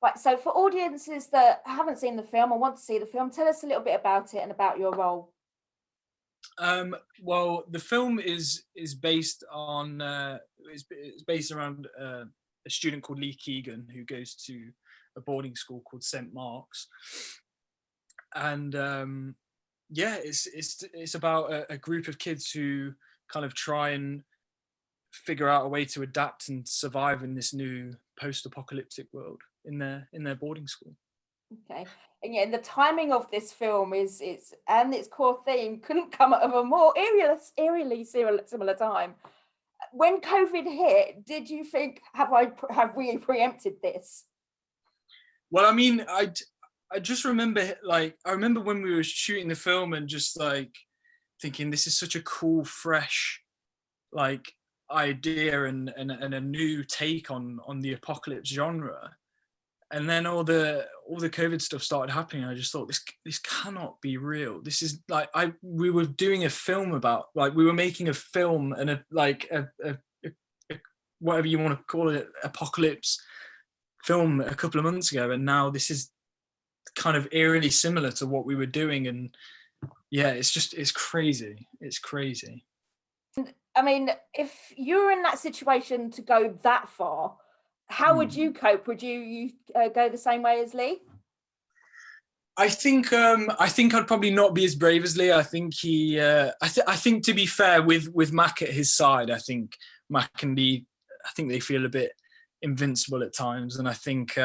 Right, so for audiences that haven't seen the film or want to see the film, tell us a little bit about it and about your role. Well, the film is based on it's based around a student called Lee Keegan who goes to a boarding school called St. Mark's, and yeah, it's about a group of kids who kind of try and figure out a way to adapt and survive in this new post-apocalyptic world in their boarding school. Okay, and yeah, and the timing of this film is its core theme couldn't come at a more eerily similar time. When COVID hit, did you think, have we preempted this? Well, I mean, I just remember, like, I remember when we were shooting the film and just like thinking this is such a cool, fresh, like, idea and a new take on the apocalypse genre. And then all the COVID stuff started happening. I just thought this cannot be real. This is like we were doing a film about, like, we were making a film and a whatever you want to call it, apocalypse film a couple of months ago, and now this is kind of eerily similar to what we were doing. And yeah, it's crazy. It's crazy. I mean, if you were in that situation to go that far, how would you cope? Would you go the same way as Lee? I think I'd probably not be as brave as Lee. I think I think, to be fair, with Mac at his side, I think Mac and Lee, I think they feel a bit invincible at times. And I think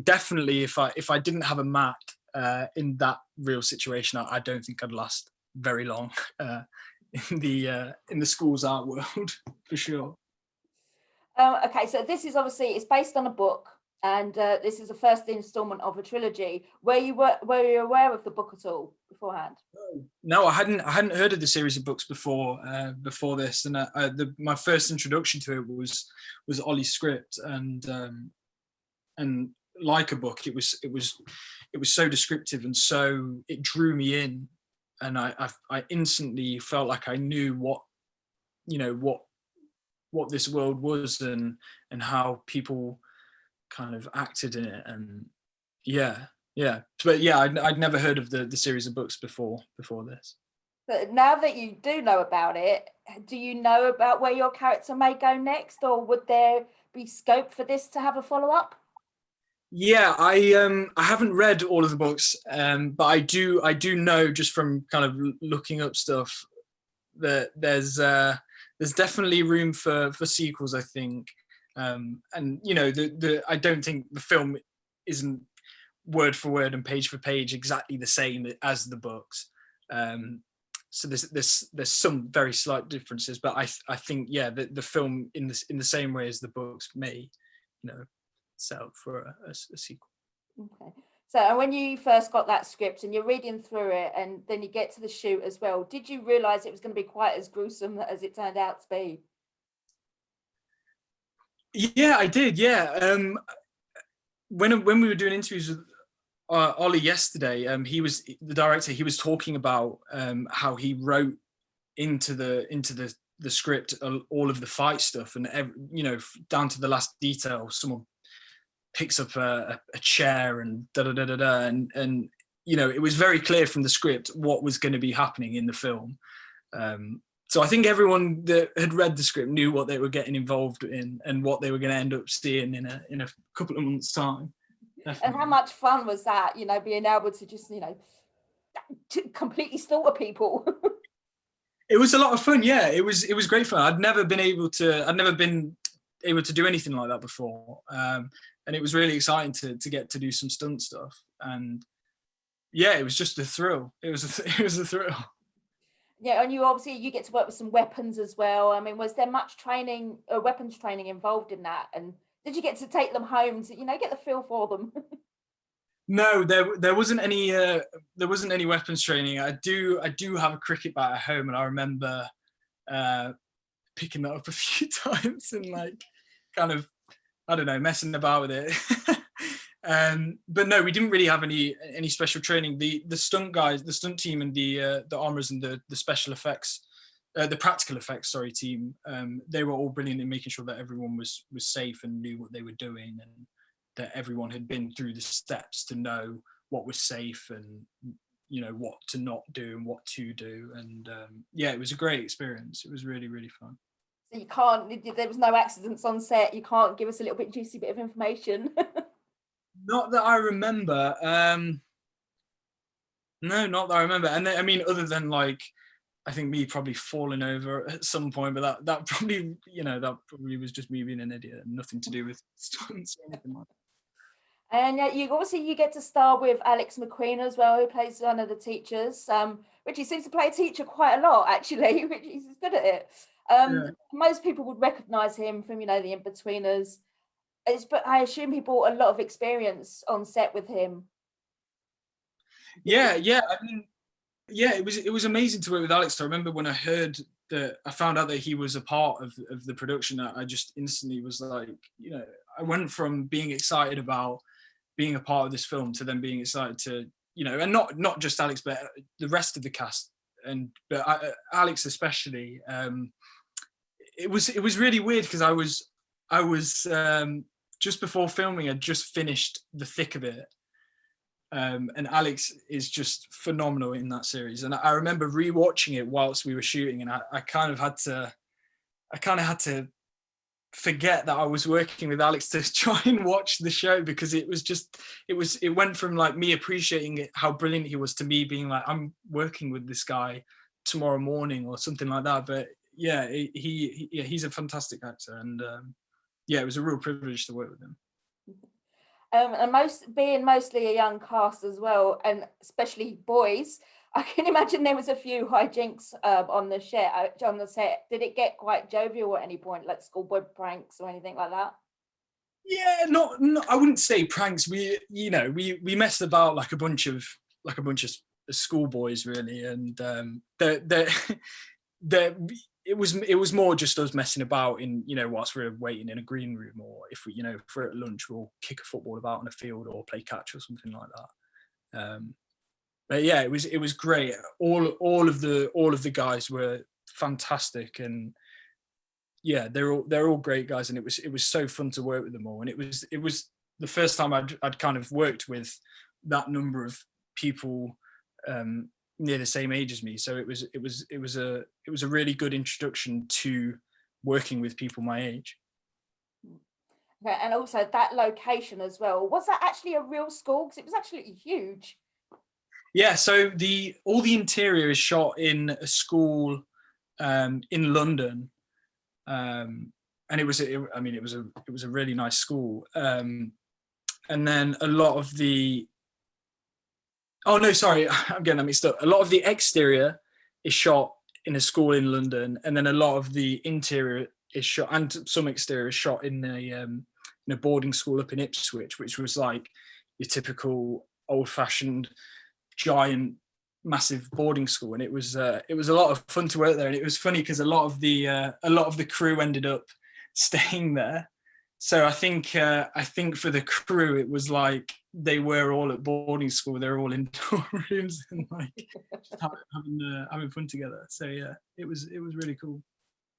definitely if I didn't have a Matt in that real situation, I don't think I'd last very long in the school's art world for sure. Okay, so this is obviously, it's based on a book, and this is the first installment of a trilogy. Were you aware of the book at all beforehand? No, I hadn't heard of the series of books before this, and my first introduction to it was Ollie's script, and like a book, it was so descriptive, and so it drew me in, and I instantly felt like I knew what this world was and how people kind of acted in it. And but yeah, I'd never heard of the series of books before this. But now that you do know about it, do you know about where your character may go next, or would there be scope for this to have a follow-up? Yeah, I haven't read all of the books, but I do know, just from kind of looking up stuff, that there's definitely room for sequels, I think. And I don't think the film isn't word for word and page for page exactly the same as the books. So there's some very slight differences, but I think, yeah, the film in the same way as the books may, set up for a sequel. Okay. So when you first got that script and you're reading through it, and then you get to the shoot as well, did you realise it was going to be quite as gruesome as it turned out to be? Yeah, I did. Yeah. When we were doing interviews with Ollie yesterday, he was the director. He was talking about how he wrote into the script all of the fight stuff, and down to the last detail. Someone picks up a chair and and it was very clear from the script what was going to be happening in the film. So I think everyone that had read the script knew what they were getting involved in and what they were going to end up seeing in a couple of months' time. Definitely. And how much fun was that, being able to just, to completely slaughter people? It was a lot of fun. Yeah, it was great fun. I'd never been able to do anything like that before. And it was really exciting to get to do some stunt stuff. And yeah, it was just a thrill. It was a thrill. Yeah, and you get to work with some weapons as well. I mean, was there much weapons training involved in that? And did you get to take them home to, get the feel for them? No, there wasn't any weapons training. I do have a cricket bat at home, and I remember picking that up a few times and like kind of, I don't know, messing about with it. But no, we didn't really have any special training. The stunt guys, the stunt team, and the armors and the special effects, the practical effects, team, they were all brilliant in making sure that everyone was safe and knew what they were doing. And that everyone had been through the steps to know what was safe and, you know, what to not do and what to do. And yeah, it was a great experience. It was really, really fun. So you can't, there was no accidents on set. You can't give us a little bit juicy bit of information. Not that I remember. No, not that I remember. And I mean, other than like, I think me probably falling over at some point, but that probably, you know, that probably was just me being an idiot and nothing to do with stunts or anything like that. And you get to star with Alex McQueen as well, who plays one of the teachers. Which he seems to play a teacher quite a lot, actually, which he's good at it. Yeah. Most people would recognise him from, you know, the In-Betweeners. But I assume he brought a lot of experience on set with him. Yeah. I mean, yeah, it was amazing to work with Alex. I remember when I found out that he was a part of the production, I just instantly was like, you know, I went from being excited about being a part of this film to then being excited to, you know, and not just Alex, but the rest of the cast, but Alex especially. It was really weird because I was just before filming, I'd just finished the thick of it. And Alex is just phenomenal in that series. And I remember rewatching it whilst we were shooting, and I kind of had to forget that I was working with Alex to try and watch the show, because it went from like me appreciating how brilliant he was to me being like, I'm working with this guy tomorrow morning or something like that. But yeah, he's a fantastic actor, and yeah, it was a real privilege to work with him. And being mostly a young cast as well, and especially boys, I can imagine there was a few hijinks on the set. Did it get quite jovial at any point, like schoolboy pranks or anything like that? Yeah, not I wouldn't say pranks. We messed about like a bunch of schoolboys really, and it was more just us messing about in, you know, whilst we were waiting in a green room, or if we're at lunch, we'll kick a football about on a field or play catch or something like that. But yeah, it was great. All of the guys were fantastic, and yeah, they're all great guys, and it was so fun to work with them all. And it was the first time I'd kind of worked with that number of people near the same age as me. So it was a really good introduction to working with people my age. Okay, and also that location as well. Was that actually a real school? Because it was absolutely huge. Yeah, so all the interior is shot in a school in London, and it was a really nice school. And then a lot of the I'm getting that mixed up. A lot of the exterior is shot in a school in London, and then a lot of the interior is shot, and some exterior is shot in a boarding school up in Ipswich, which was like your typical old-fashioned, giant, massive boarding school. And it was a lot of fun to work there. And it was funny because a lot of the crew ended up staying there. So I think for the crew, it was like they were all at boarding school. They were all in rooms and like having fun together. So yeah, it was really cool.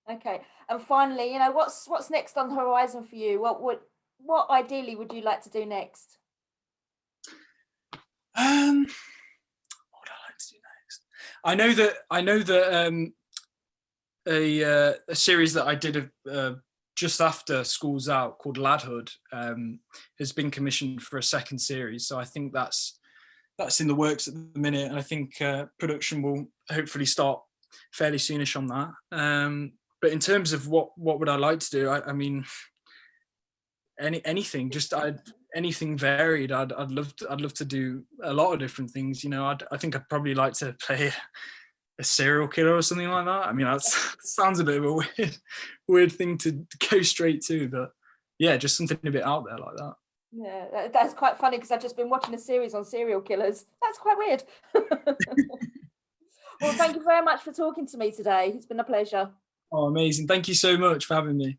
Okay, and finally, you know, what's next on the horizon for you? What ideally would you like to do next? What would I like to do next? I know that a series that I did just after school's out, called Ladhood, has been commissioned for a second series. So I think that's in the works at the minute, and I think production will hopefully start fairly soonish on that. But in terms of what would I like to do, I mean, anything, anything varied. I'd love to do a lot of different things. You know, I think I'd probably like to play a serial killer or something like that. I mean, that sounds a bit of a weird thing to go straight to, but yeah, just something a bit out there like that. Yeah, that's quite funny because I've just been watching a series on serial killers. That's quite weird. Well, thank you very much for talking to me today. It's been a pleasure. Oh, amazing. Thank you so much for having me.